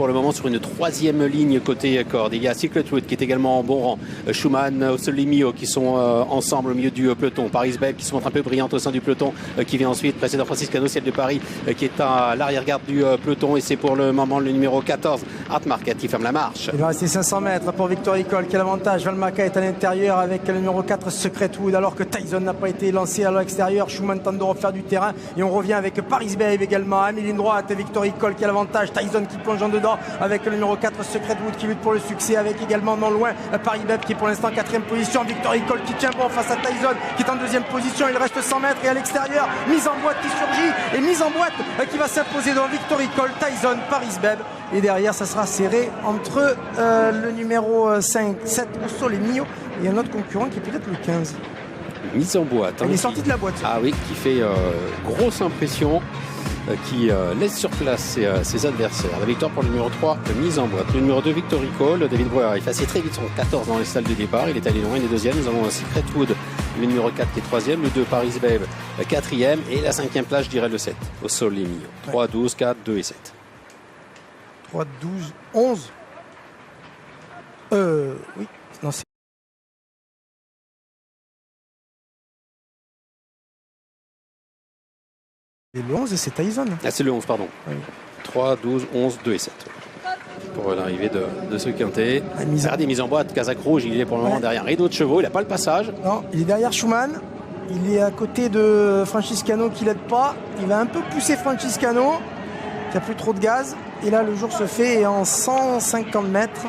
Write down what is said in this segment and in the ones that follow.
pour le moment sur une troisième ligne côté corde. Il y a Secret Wood qui est également en bon rang. Schumann, Ossolimio qui sont ensemble au milieu du peloton. Paris Babe qui se montre un peu brillante au sein du peloton qui vient ensuite. Précédent Franciscano, ciel de Paris qui est à l'arrière-garde du peloton et c'est pour le moment le numéro 14, Art Marquette qui ferme la marche. Il va rester 500 mètres pour Victor Icole. Quel avantage. Valmaca est à l'intérieur avec le numéro 4, Secret Wood, alors que Tyson n'a pas été lancé à l'extérieur. Schumann tente de refaire du terrain et on revient avec Paris Babe également. À mi-ligne droite, Victor Icole qui a l'avantage. Tyson qui plonge en dedans avec le numéro 4, Secret Wood qui lutte pour le succès avec également non loin Paris Babe qui est pour l'instant 4e position. Victor Icole qui tient bon face à Tyson qui est en 2e position. Il reste 100 mètres et à l'extérieur, mise en boîte qui surgit et mise en boîte qui va s'imposer devant Victor Icole, Tyson, Paris Babe. Et derrière, ça sera serré entre le numéro 5, 7, Ossolimio et un autre concurrent qui est peut-être le 15. Mise en boîte. Il est sorti de la boîte. Ah oui, qui fait grosse impression, qui laisse sur place ses adversaires. La victoire pour le numéro 3, mise en boîte. Le numéro 2, Victor Icole. David Breuer, il fait assez très vite son 14 dans les salles de départ. Il est allé loin, il est deuxième. Nous avons Secret Wood, le numéro 4 qui est troisième. Le 2, Paris Babe, quatrième. Et la 5e place, je dirais le 7, Ossolimio. 3, 12, 4, 2 et 7. 3, 12, 11. Oui, non, c'est. Et le 11, c'est Tyson. Ah, c'est le 11, pardon. Oui. 3, 12, 11, 2 et 7. Pour l'arrivée de ce quintet. Regardez, mise en boîte, Casac Rouge, il est pour le moment derrière rideau de chevaux, il n'a pas le passage. Non, il est derrière Schumann. Il est à côté de Franciscano qui l'aide pas. Il va un peu pousser Franciscano, qui a plus trop de gaz. Et là, le jour se fait en 150 mètres.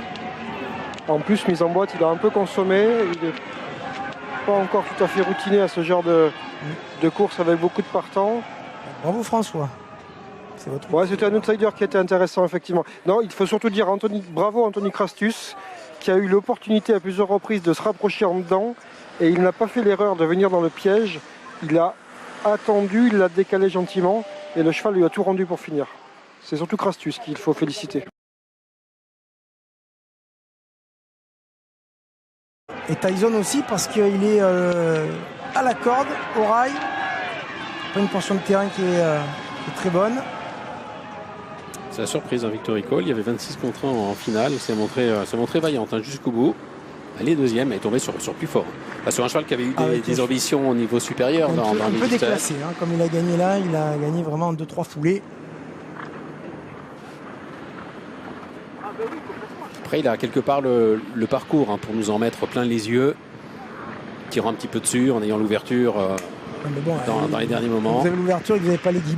En plus, mise en boîte, il a un peu consommé. Il n'est pas encore tout à fait routiné à ce genre de course avec beaucoup de partants. Bravo François. Ouais, c'était un outsider qui était intéressant, effectivement. Non, il faut surtout dire bravo Anthony Crastus, qui a eu l'opportunité à plusieurs reprises de se rapprocher en dedans. Et il n'a pas fait l'erreur de venir dans le piège. Il a attendu, il l'a décalé gentiment. Et le cheval lui a tout rendu pour finir. C'est surtout Crastus qu'il faut féliciter. Et Tyson aussi parce qu'il est à la corde, au rail. Pas une portion de terrain qui est très bonne. C'est la surprise, Victor Icole. Il y avait 26 contre 1 en finale. Il s'est montré vaillante jusqu'au bout. Elle est deuxième, elle est tombée sur plus fort. Sur un cheval qui avait eu des ambitions au niveau supérieur. Un peu déclassé, hein, comme il a gagné là. Il a gagné vraiment en 2-3 foulées. Après, il a quelque part le parcours pour nous en mettre plein les yeux. Tirant un petit peu dessus en ayant l'ouverture dans les derniers moments. Vous avez l'ouverture et vous n'avez pas les guides.